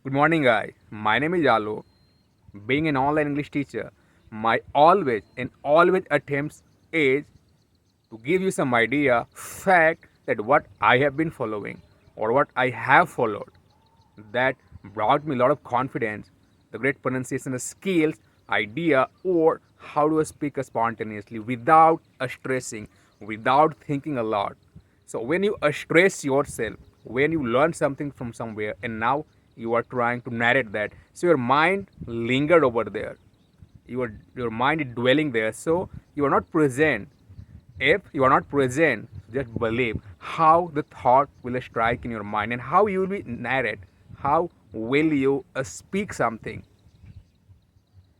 Good morning, guys. My name is Alo. Being an online English teacher, my always attempts is to give you some idea, fact that what I have been following or what I have followed that brought me a lot of confidence, the great pronunciation skills, idea, or how to speak spontaneously without stressing, without thinking a lot. So when you stress yourself, when you learn something from somewhere, and now you are trying to narrate that, so your mind lingered over there. Your mind is dwelling there, so you are not present. If you are not present, just believe how the thought will strike in your mind and how you will be narrate, how will you speak something.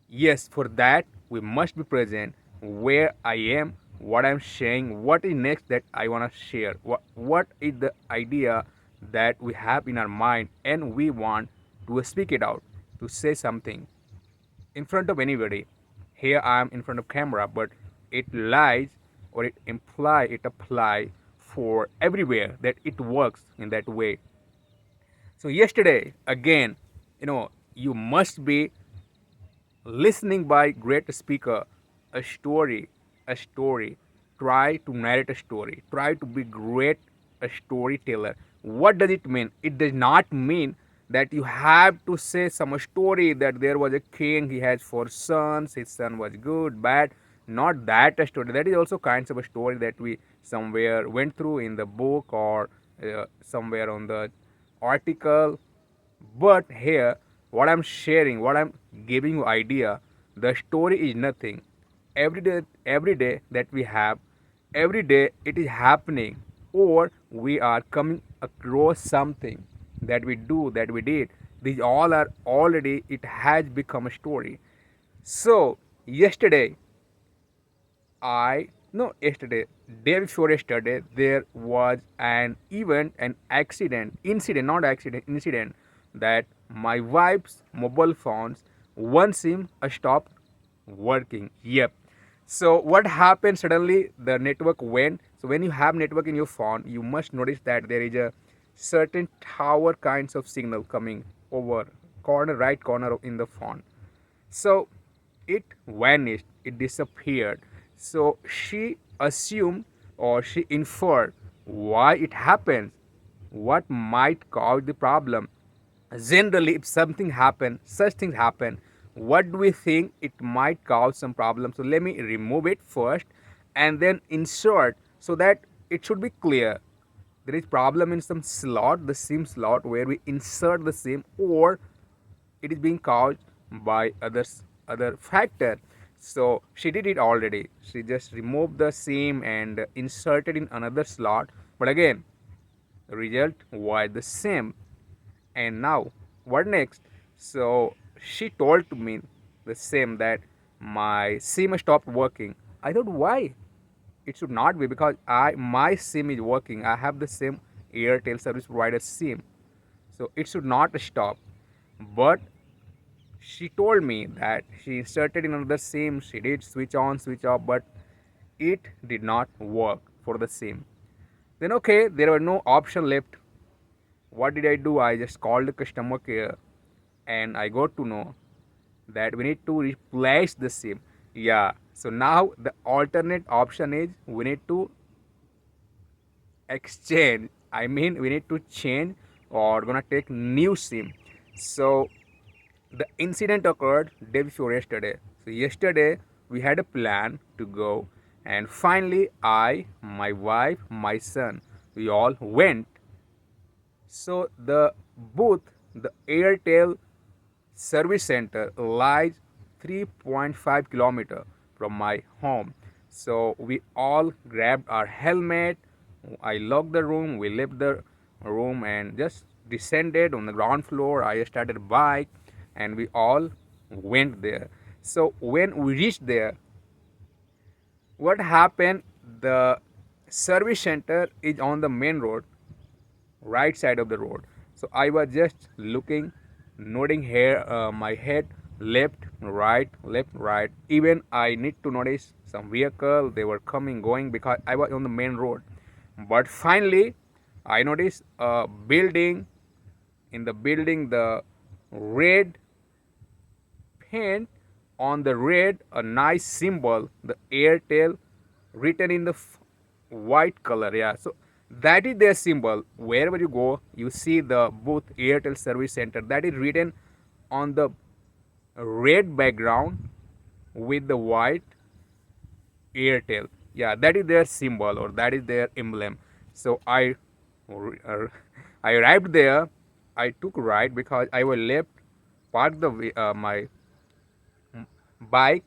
Yes, for that we must be present where I am, what I'm saying, what is next that I want to share, what is the idea that we have in our mind and we want to speak it out, to say something in front of anybody. Here I am in front of camera, but it lies or it imply it apply for everywhere that it works in that way. So yesterday again, you must be listening by great speaker a story, try to narrate a story, try to be great a storyteller. What does it mean? It does not mean that you have to say some story that there was a king, he has four sons, his son was good, bad. Not that a story. That is also kinds of a story that we somewhere went through in the book or somewhere on the article. But here, what I'm sharing, what I'm giving you idea, the story is nothing. Every day that we have, every day it is happening, or we are coming across something that we do, that we did. These all are already, it has become a story. So yesterday, I no yesterday, day before yesterday, there was an event, an accident, incident, not accident, incident that my wife's mobile phones one SIM stopped working. Yep. So what happened? Suddenly the network went. So when you have network in your phone, you must notice that there is a certain tower kinds of signal coming over corner, right corner in the phone. So it vanished, it disappeared. So she assumed or she inferred why it happens, what might cause the problem. Generally, if something happen, such things happen, what do we think it might cause some problem? So let me remove it first and then insert so that it should be clear. There is problem in some slot, the SIM slot where we insert the SIM, or it is being caused by other factor. So she did it already. She just removed the SIM and inserted in another slot. But again, the result was the same. And now, what next? So she told to me the same that my SIM stopped working. I thought why? It should not be because my SIM is working. I have the same Airtel service provider SIM. So it should not stop. But she told me that she inserted in another SIM, she did switch on, switch off, but it did not work for the SIM. Then okay, there were no option left. What did I do? I just called the customer care and I got to know that we need to replace the SIM. Yeah. So now the alternate option is we need to exchange. I mean we need to change or gonna take new SIM. So the incident occurred day before yesterday. So yesterday we had a plan to go, and finally I, my wife, my son, we all went. So the booth, the Airtel service center lies 3.5 kilometer from my home. So we all grabbed our helmet. I locked the room. We left the room and just descended on the ground floor. I started a bike, and we all went there. So when we reached there, what happened? The service center is on the main road, right side of the road. So I was just looking, nodding here, my head, left, right. Even I need to notice some vehicle, they were coming, going because I was on the main road. But finally, I noticed a building. In the building, the red paint on the red a nice symbol, the Airtel, written in the white color. Yeah, so that is their symbol. Wherever you go, you see the booth Airtel Service Center. That is written on the red background with the white Airtel. Yeah, that is their symbol or that is their emblem. So uh, I arrived there. I took right because I was left, parked my bike,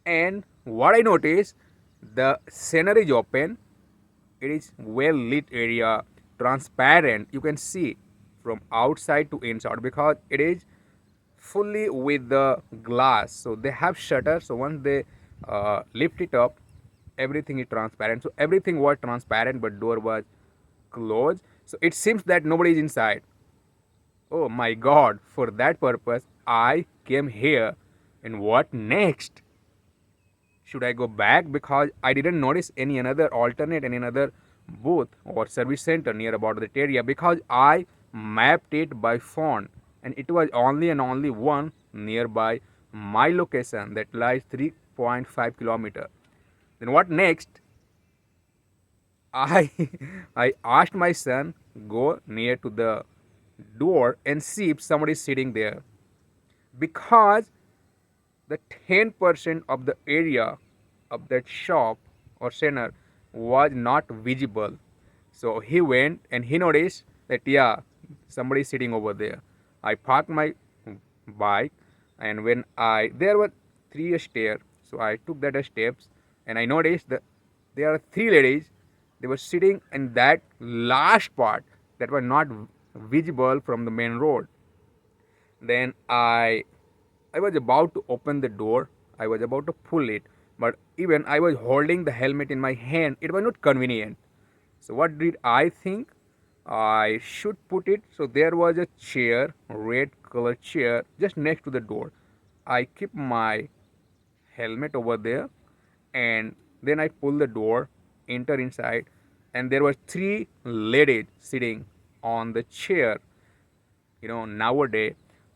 and what I noticed, the scenery is open. It is well lit area, transparent. You can see from outside to inside because it is fully with the glass. So they have shutter. So once they lift it up, everything is transparent. So everything was transparent, but door was closed. So it seems that nobody is inside. Oh my God! For that purpose, I came here. And what next? Should I go back because I didn't notice any another alternate, any another booth or service center near about that area because I mapped it by phone and it was only and only one nearby my location that lies 3.5 kilometer. Then what next? I I asked my son go near to the door and see if somebody is sitting there because the 10% of the area of that shop or center was not visible. So he went and he noticed that, yeah, somebody is sitting over there. I parked my bike, and when there were three stairs, so I took that steps and I noticed that there are three ladies. They were sitting in that last part that were not visible from the main road. Then I was about to open the door. I was about to pull it, but even I was holding the helmet in my hand. It was not convenient. So what did I think? I should put it. So there was a chair, red color chair, just next to the door. I keep my helmet over there, and then I pull the door, enter inside, and there were three ladies sitting on the chair. Nowadays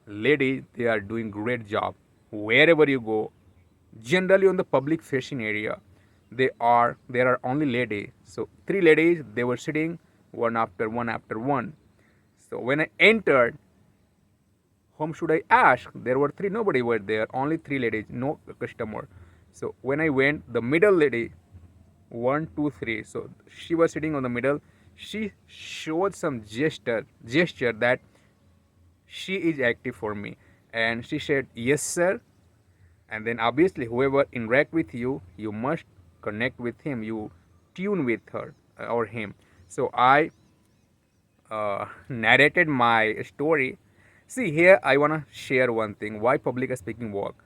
ladies, they are doing great job wherever you go. Generally on the public facing area, there are only ladies. So three ladies, they were sitting one after one after one. So when I entered, whom should I ask? There were three, nobody were there, only three ladies, no customer. So when I went, the middle lady, one, two, three. So she was sitting on the middle. She showed some gesture that she is active for me, and she said yes sir. And then obviously whoever interact with you, you must connect with him, you tune with her or him. So I narrated my story. See, here I want to share one thing, why public speaking work.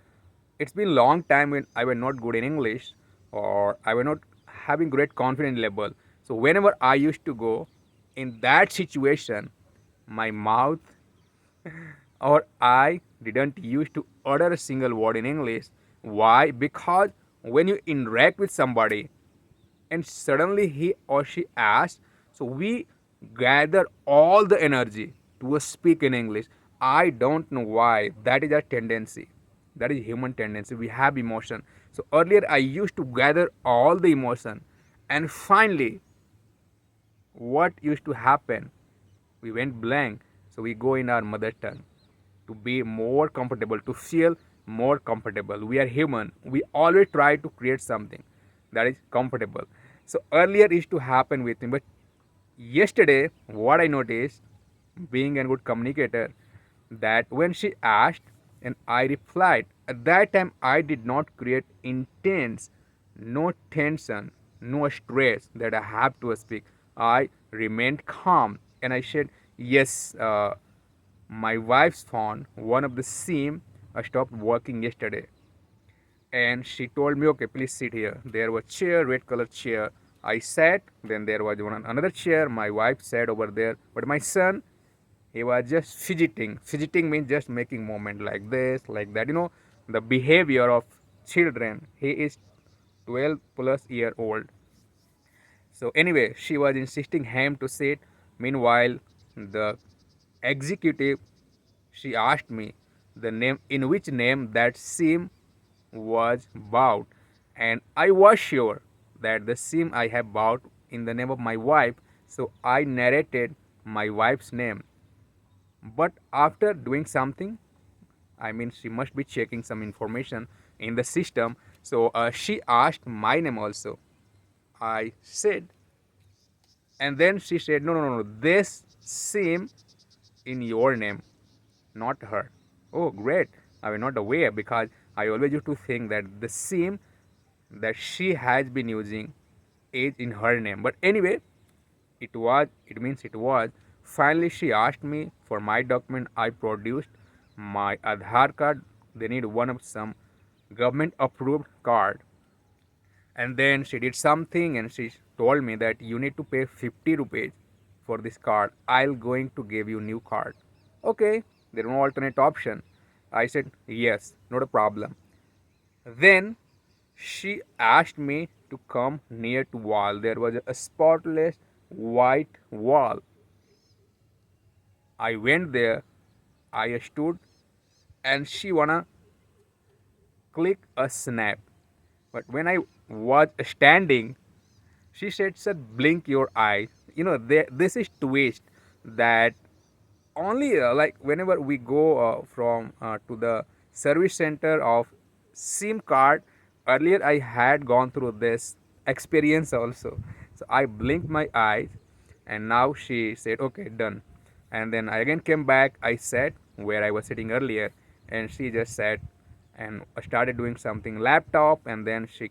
It's been long time when I was not good in English, or I was not having great confidence level. So whenever I used to go in that situation, my mouth or I didn't used to utter a single word in English. Why? Because when you interact with somebody and suddenly he or she asks, so we gather all the energy to speak in English. I don't know why. That is a tendency. That is human tendency. We have emotion. So earlier I used to gather all the emotion, and finally what used to happen, we went blank. So we go in our mother tongue to be more comfortable, to feel more comfortable. We are human. We always try to create something that is comfortable. So earlier it used to happen with me, but yesterday what I noticed, being a good communicator, that when she asked and I replied, at that time I did not create intense, no tension, no stress that I have to speak. I remained calm and I said, yes, my wife's phone, one of the SIM, stopped working yesterday. And she told me, okay, please sit here. There was chair, red color chair. I sat. Then there was another chair. My wife sat over there. But my son, he was just fidgeting. Fidgeting means just making movement like this, like that. The behavior of children. He is 12 plus year old. So anyway, she was insisting him to sit. Meanwhile, the executive she asked me the name in which name that SIM was bought, and I was sure that the SIM I have bought in the name of my wife, so I narrated my wife's name. But after doing something, I mean, she must be checking some information in the system, so she asked my name also. I said, and then she said, no, no, no, no, this SIM in your name, not her. Oh, great. I was not aware because I always used to think that the SIM that she has been using is in her name. But anyway, it was. Finally, she asked me for my document. I produced my Aadhaar card. They need one of some government approved card. And then she did something and she told me that you need to pay 50 rupees for this card. I'll going to give you new card. Okay, there is no alternate option. I said yes, not a problem. Then she asked me to come near to wall. There was a spotless white wall. I went there. I stood, and she wanna click a snap. But when I was standing, she said, blink your eyes. You know, this is twist that only like whenever we go from to the service center of SIM card, earlier I had gone through this experience also. So I blinked my eyes, and now she said, okay, done. And then I again came back. I sat where I was sitting earlier, and she just sat and started doing something laptop, and then she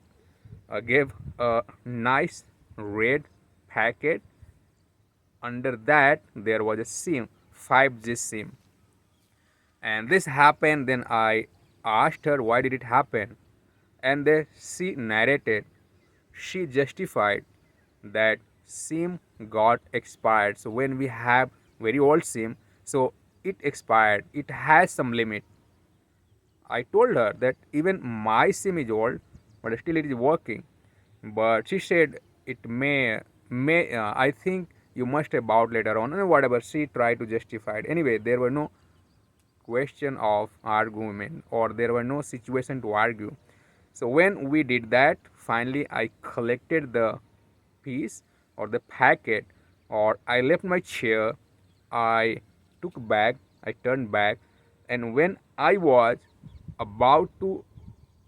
gave a nice red packet. Under that there was a SIM, 5G SIM. And this happened. Then I asked her why did it happen, and then she narrated, she justified that SIM got expired. So when we have very old SIM, so it expired, it has some limit. I told her that even my SIM is old, but still it is working. But she said it may I think you must have bought later on, and whatever. She tried to justify it. Anyway, there were no question of argument, or there were no situation to argue. So when we did that, finally I collected the piece or the packet, or I left my chair. I took back, I turned back, and when I was about to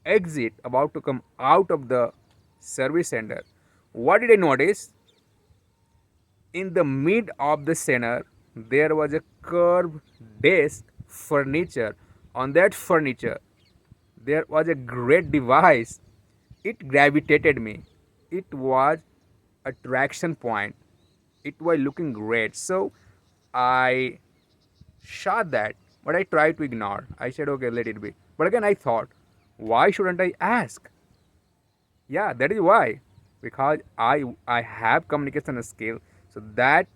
exit, about to come out of the service center, what did I notice? In the mid of the center, there was a curved desk furniture. On that furniture, there was a great device. It gravitated me. It was attraction point. It was looking great. So I shot that, but I tried to ignore. I said, okay, let it be. But again, I thought, why shouldn't I ask? Yeah, that is why. Because I have communication skill. So that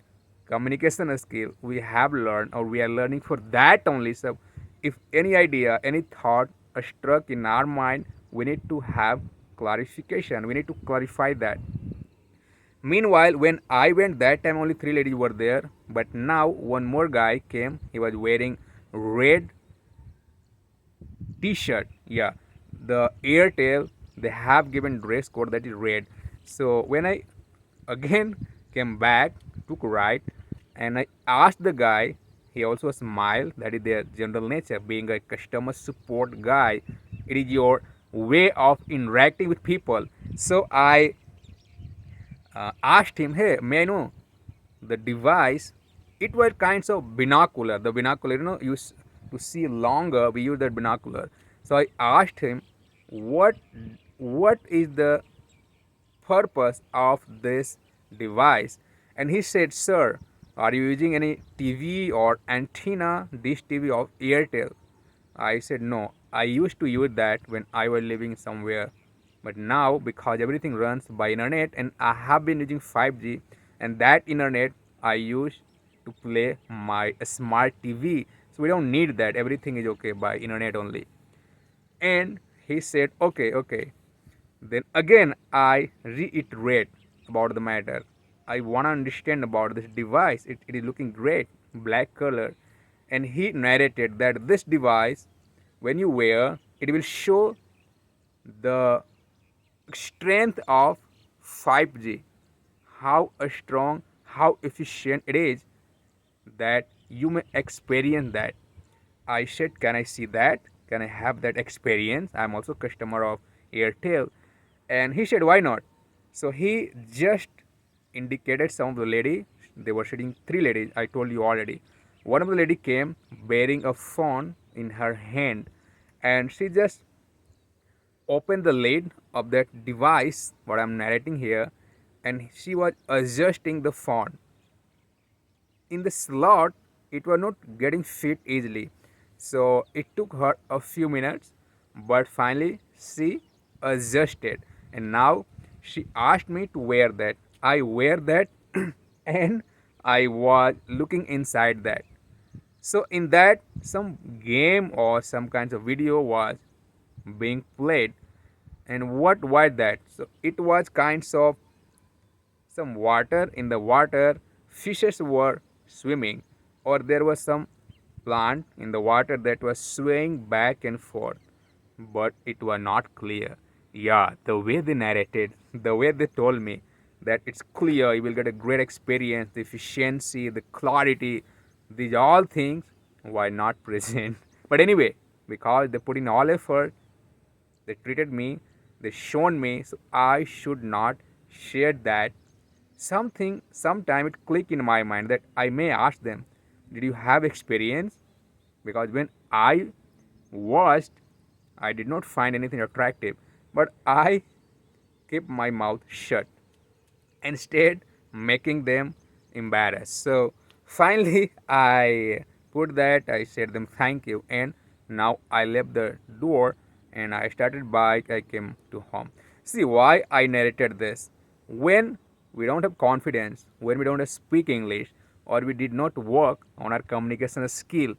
communication skill we have learned, or we are learning for that only. So if any idea, any thought struck in our mind, we need to have clarification. We need to clarify that. Meanwhile, when I went that time, only three ladies were there. But now one more guy came. He was wearing red T-shirt. Yeah, the Airtel, they have given dress code that is red. So when I again came back, took right, and I asked the guy, he also smiled. That is their general nature. Being a customer support guy, it is your way of interacting with people. So I asked him, hey, may I know the device? It was kinds of binocular. The binocular, to see longer, we use that binocular. So I asked him, what what is the purpose of this device? And he said, sir, are you using any TV or antenna dish TV of Airtel? I said, no, I used to use that when I was living somewhere. But now, because everything runs by internet and I have been using 5G, and that internet I use to play my smart TV. So we don't need that. Everything is okay by internet only. And he said, okay, okay. Then again, I reiterate about the matter. I want to understand about this device. It is looking great, black color. and he narrated that this device, when you wear, it will show the strength of 5G, how strong, how efficient it is, that you may experience that. I said, can I see that? Can I have that experience? I'm also customer of Airtel. And he said, why not? So he just indicated some of the lady. They were sitting three ladies, I told you already. One of the lady came bearing a phone in her hand, and she just opened the lid of that device, what I'm narrating here, and she was adjusting the phone in the slot. It was not getting fit easily, so it took her a few minutes, but finally she adjusted, and now she asked me to wear that. I wear that and I was looking inside that. So in that, some game or some kinds of video was being played. And what was that? So it was kinds of some water. In the water, fishes were swimming, or there was some plant in the water that was swaying back and forth, but it was not clear. Yeah, the way they narrated, the way they told me that it's clear, you will get a great experience, the efficiency, the clarity, these all things were not present. But anyway, because they put in all effort, they treated me, they shown me, so I should not share that. Something, sometime it clicked in my mind that I may ask them, did you have experience? Because when I watched, I did not find anything attractive, but I kept my mouth shut, instead making them embarrassed. So finally I put that, I said them thank you, and now I left the door and I started bike, I came to home. See why I narrated this. When we don't have confidence, when we don't speak English, or we did not work on our communication skill,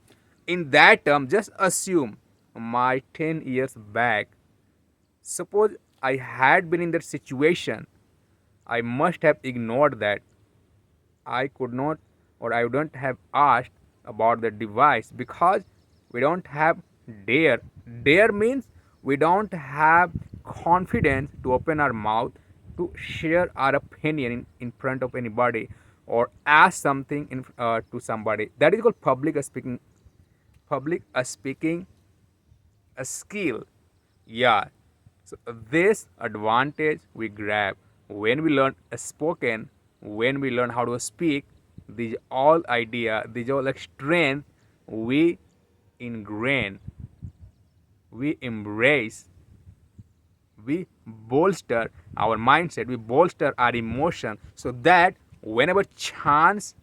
in that term, just assume my 10 years back, suppose I had been in that situation, I must have ignored that. I could not, or I wouldn't have asked about the device, because we don't have dare. Dare means we don't have confidence to open our mouth to share our opinion in front of anybody, or ask something to somebody. That is called public speaking. Public speaking a skill. Yeah. So this advantage we grab when we learn a spoken, when we learn how to speak, these all idea, these all like strength we ingrain, we embrace, we bolster our mindset, we bolster our emotion, so that whenever chance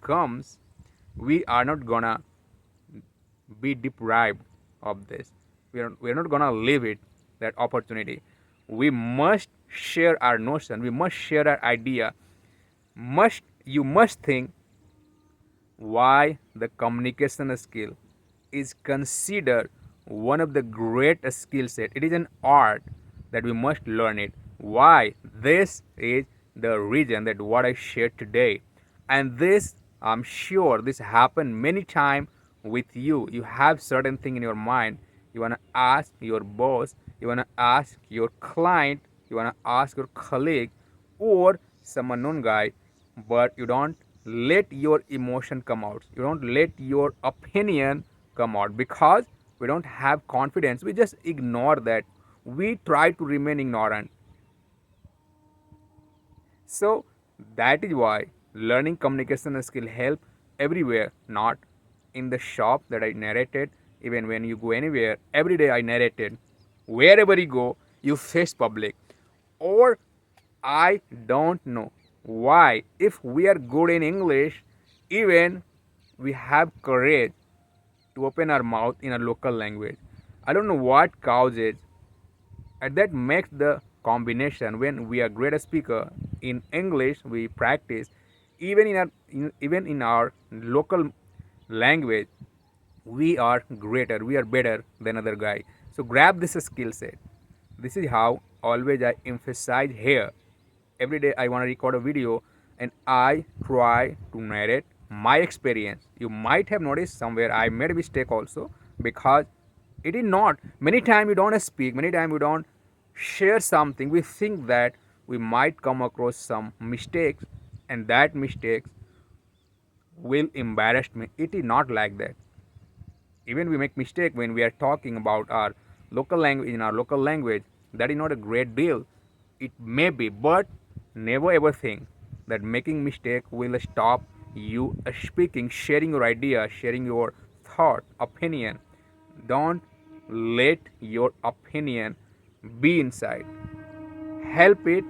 comes, we are not gonna be deprived of this. We are not gonna leave it, that opportunity. We must share our notion, we must share our idea. Must, you must think why the communication skill is considered one of the great skill set. It is an art that we must learn it. Why? This is the reason that what I shared today. And this, I'm sure this happened many times with you. You have certain thing in your mind. You wanna ask your boss, you wanna ask your client, you wanna ask your colleague, or some unknown guy, but you don't let your emotion come out, you don't let your opinion come out, because we don't have confidence, we just ignore that, we try to remain ignorant. So that is why learning communication skill help everywhere, not in the shop that I narrated. Even when you go anywhere, every day I narrated. Wherever you go, you face public. Or I don't know why, if we are good in English, even we have courage to open our mouth in a local language. I don't know what causes, and that makes the combination. When we are great speaker in English, we practice even even in our local language, we are greater, we are better than other guy. So grab this skill set. This is how always I emphasize here. Every day I want to record a video and I try to narrate, my experience. You might have noticed somewhere I made a mistake also, because it is not. Many times you don't speak, many times you don't share something. We think that we might come across some mistakes, and that mistakes will embarrass me. It is not like that. Even we make mistake when we are talking about our local language, in our local language, that is not a great deal. It may be, but never ever think that making mistake will stop you speaking, sharing your idea, sharing your thought, opinion. Don't let your opinion be inside. Help it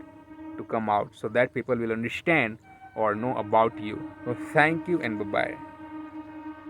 to come out so that people will understand or know about you. So thank you and bye bye.